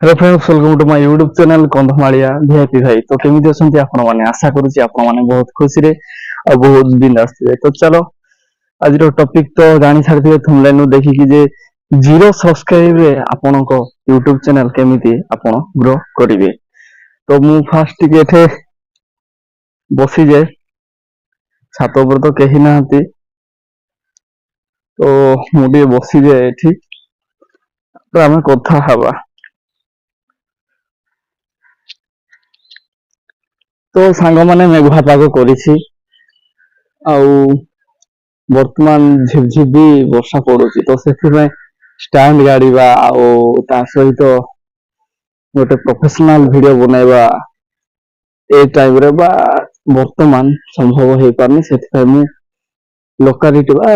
Hello friends, welcome to my YouTube channel Kandhamalia VIP Bhai. तो केमिति अछंती आपण माने? आशा करूची आपण माने बहुत खुशी रे और बहुत बिंदास थे। तो चलो आज टॉपिक तो जानी सारथिबे थंबनेल देखि कि जे जीरो सब्सक्राइब रे आपण को यूट्यूब चैनल केमिति आपण ग्रो करिवे। तो मु फास्ट के एथे बसी जे छात ऊपर तो केही नाहंती, तो मु भी बसी जे एठी तो आमे कथा हवा। तो सांग माने मेघुआ पाग करिछि आउ वर्तमान झिपझिपी वर्षा पड़ुछि, तो से स्टैंड गाड़ीबा आउ ता सहित गोटे प्रोफेशनल वीडियो बनाइबा ए टाइम रे बा वर्तमान संभव हो पारनी। से मु लोकालिटी बा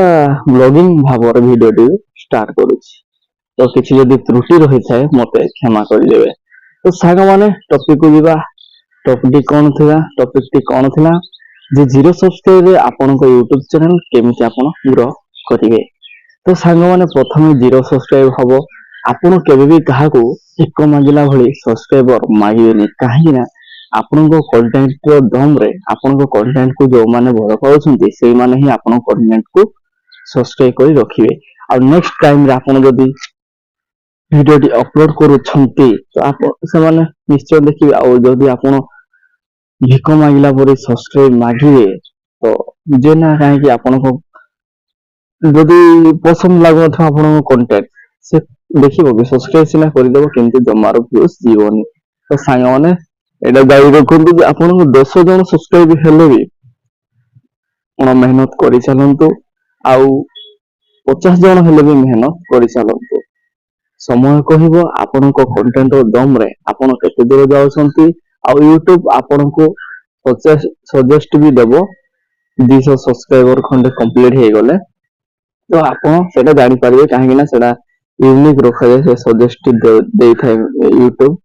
ब्लॉगिंग भावर वीडियो टी स्टार्ट करूछि। तो किछि यदि त्रुटि रही थाए मते क्षमा कर देबे। तो सांग माने टॉपिक को जीवा। टॉपिक कौन थिला जे जीरो सब्सक्राइब रे आपन को यूट्यूब चैनल केमिति आपन ग्रो करिवे। तो सांग माने प्रथम जीरो सब्सक्राइब हबो। आपन केबे भी काहा को एक मांगिला भली सब्सक्राइबर मागिबेनी, काहे ना आपन को कंटेंट को दम रे आपन को कंटेंट को जो माने भल पाउछंती सेई माने ही आपन कंटेंट को सब्सक्राइब करी रखिवे। आ नेक्स्ट टाइम रे आपन जदी वीडियो टी अपलोड करूछंती तो आप से माने निश्चय देखिबे। आ जदी आपन भिक मांगिला परे सब्सक्राइब मागिबे तो जे ना काहे कि आपन को जदी पसंद लागो था आपन को कंटेंट से देखिबो कि सब्सक्राइब सिना करि देबो किंतु जमारो व्यूज जीवनी। तो सांग माने एटा दाई रखंतु जे आपन को 10 जन सब्सक्राइब हेले भी उन मेहनत करि चलंतु आउ 50 जन हेले भी मेहनत करि चलंतु। समय कहिबो आपन को कंटेंट दम रे आपन केते दूर जाउछंती। आ यूट्यूब आपन को सजेस्ट भी देबो 200 सब्सक्राइबर खंडे कंप्लीट हे गले तो आपन सेटा जानि पारिबे, काहे ना सेटा यूनिक रखा जाय से सजेस्ट देई थाए यूट्यूब।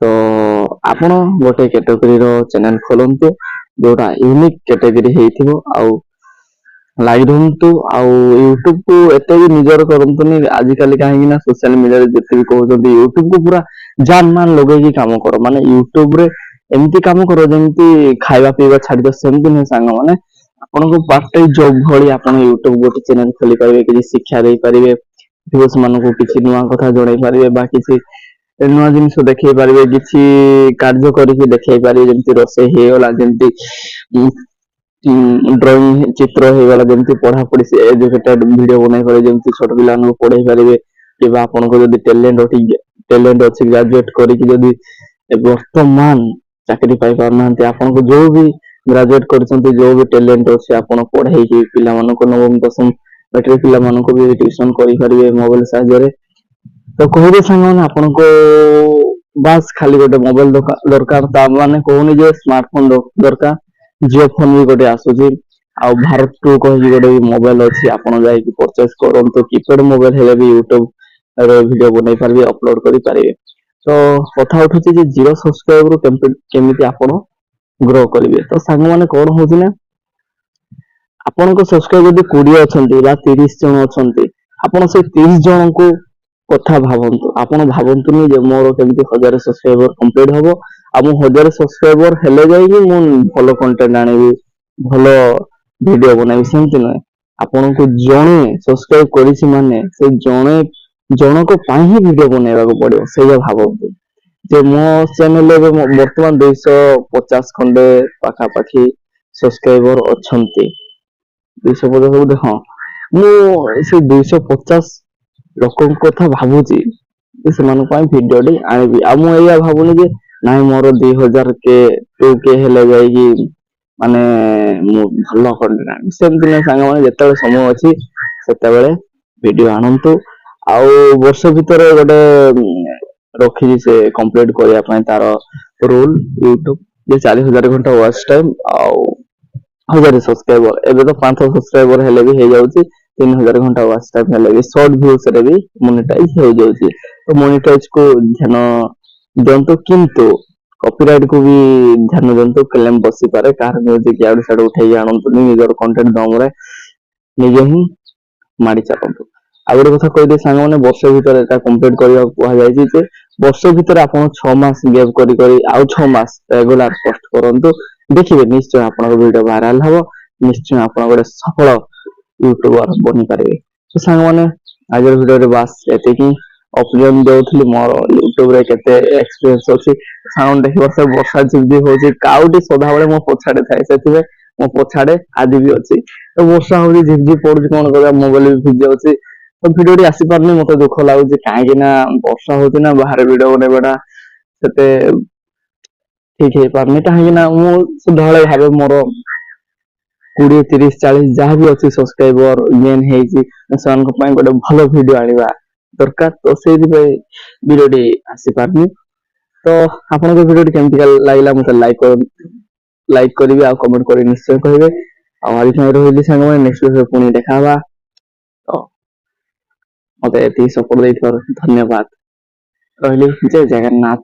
तो आपन गोटे कैटेगरी रो चैनल खोलंतु जोटा यूनिक कैटेगरी हेइथिबो आउ लाइक रहंतु। आउ यूट्यूब को एते भी निजर करंतुनी। आज काली काहे ना सोशल मीडिया रे जते भी कहउछंती यूट्यूब को पूरा जान मान लगे की काम करो, माने यूट्यूब रे एमती काम करो जेमती खाइबा पीबा छाडी दो सेमती नै सांग माने आपन को पार्ट टाइम जॉब भली आपन यूट्यूब गोटे चैनल खोली पारिबे, किछि शिक्षा देई पारिबे, व्यूअर्स मान को किछि नुवा कथा जणाई पारिबे बा किछि नुवा जिनिस देखै पारिबे, किछि कार्य करिकि देखै पारिबे। जेमती रोसे हे गला, जेमती ड्राइंग चित्र हे गला, जेमती पढ़ा पढ़ी से एजुकेटेड वीडियो बनाई पारे, जेमती छोट पिला को पढ़ाई पारिबे कि आपन को जदी टैलेंट अछि ग्रेजुएट करिकि जदी वर्तमान चाकरी पाई पारनांती आपन को जो भी ग्रेजुएट करछंती जो भी टैलेंट अछि आपन पढ़ाई कि पिला मान को नवम दशम मैट्रिक पिला मान को भी ट्यूशन करि पारिबे मोबाइल साहाय्य रे। तो कहबे संग माने आपन को बस खाली गोटे मोबाइल दरकार, ता माने कहूनी जे स्मार्टफोन दरकार। जियो फोन भी गोटे आसुची आ भारत टू कहि गोटे मोबाइल अछि, आपन जाई कि परचेस करंतु। कीपैड मोबाइल हेले भी यूट्यूब रे वीडियो बनाई पारिबे, अपलोड करि पारिबे। तो कथा उठुची जे जीरो सब्सक्राइब रो केमिति आपन ग्रो करिवे। तो सांग माने कोन होची ना आपन को सब्सक्राइब जदी 20 अछंती बा 30 जन अछंती, आपन से 30 जन को कथा भाबंतु। आपन भाबंतुनी जे मोर केमिति 1000 सब्सक्राइबर कंप्लीट हबो आ मु 1000 सब्सक्राइबर हेले जाई कि मु भलो कंटेंट आनिबी, भलो वीडियो बनाइबी, सेमति नै। आपन को जणे सब्सक्राइब करिछि माने से जणे जनक पाई ही वीडियो बनाइबा को पड़ियो। सेया भाबंतु जे मो चैनल रे वर्तमान 250 खंडे पाखा पाखी सब्सक्राइबर अछंती। 250 बोधे, हां मु से 250 लोकन कथा भाबुची से मान पाई वीडियो टी आनिबी। आ मु एया भाबुनी जे नाइ मोर 2000 के 2k हेले जाई कि माने मु भलो कंटेंट आनिबी। सेमति नै सांग माने जेतेबेले समय अछि सेतेबेले वीडियो आनंतु। आउ वर्ष भीतर गोटे रखी से कंप्लीट करिया पई तार रूल यूट्यूब जे 40,000 घंटा वॉच टाइम आउ 1000 सब्सक्राइबर। एबे तो 500 सब्सक्राइबर हेले भी हे जाउची, 3000 घंटा वॉच टाइम हेले भी शॉर्ट व्यूज रे भी मोनेटाइज हो जाउची। तो मोनेटाइज को ध्यान दियंतु, किंतु कॉपीराइट को भी ध्यान दियंतु। क्लेम बसी पारे कार म्यूजिक याड साड उठै आनंतु, निजर कंटेंट दम रे निजे ही मारी चलंतु। आ गोटे कथा कहि दे सांग माने वर्ष भीतर एटा कंप्लीट करिया कुआ जायछि जे ବର୍ଷ ଭିତରେ ଆପଣ 6 ମାସ ଗେପ୍ କରି କରି ଆଉ 6 ମାସ ରେଗୁଲାର ପୋଷ୍ଟ କରନ୍ତୁ, ଦେଖିବେ ନିଶ୍ଚୟ ଆପଣଙ୍କ ଭିଡିଓ ଭାଇରାଲ ହବ, ନିଶ୍ଚୟ ଆପଣ ଗୋଟେ ସଫଳ ୟୁଟ୍ୟୁବର ବନିପାରିବେ। ତ ସାଙ୍ଗମାନେ ଆଜିର ଭିଡିଓରେ ବାସ୍ ଏତିକି ଅପିନିଅନ ଦଉଥିଲି ମୋର ୟୁଟ୍ୟୁବରେ କେତେ ଏକ୍ସପିରିଏନ୍ସ ଅଛି। ସାଉଣ୍ଡ ଦେଖିବ ସେ ବର୍ଷା ଝିପଝିପ ହଉଛି, କାଉଟି ସଦାବେଳେ ମୋ ପଛଆଡେ ଥାଏ, ସେଥିପାଇଁ ମୋ ପଛଆଡେ ଆଜି ବି ଅଛି। ତ ବର୍ଷା ହଉଛି ଝିପଝିପ ପଡୁଛି, କଣ କରିବା ମୋବାଇଲ ବି ଭିଜି ଯାଉଛି। ତ ଭିଡିଓଟି ଆସିପାରୁନି, ମତେ ଦୁଃଖ ଲାଗୁଛି, କାହିଁକି ନା ବର୍ଷା ହଉଛି ନା ବାହାରେ ଭିଡିଓ ବନେଇବାଟା ସେତେ ଠିକ ହେଇପାରୁନି। କାହିଁକି ନା ମୁଁ ସଦାବେଳେ ଭାବେ ମୋର 20, 30, 40 ଯାହା ବି ଅଛି ସବସ୍କ୍ରାଇବର ଗେନ୍ ହେଇଛି, ସେମାନଙ୍କ ପାଇଁ ଗୋଟେ ଭଲ ଭିଡିଓ ଆଣିବା ଦରକାର। ତ ସେଇଥିପାଇଁ ଭିଡିଓଟି ଆସିପାରୁନି। ତ ଆପଣଙ୍କ ଭିଡିଓଟି କେମିତି ଲାଗିଲା ମତେ ଲାଇକ୍ କରିବେ ଆଉ କମେଣ୍ଟ କରି ନିଶ୍ଚୟ କହିବେ। ଆଉ ଆଜି ପାଇଁ ରହିଲି ସାଙ୍ଗମାନେ, ନେକ୍ସଟ ଭିଡିଓ ପୁଣି ଦେଖା ହବା। ତ ମତେ ଏତିକି ସପୋର୍ଟ ଦେଇଥିବାରୁ ଧନ୍ୟବାଦ। ରହିଲି, ଜୟ ଜଗନ୍ନାଥ।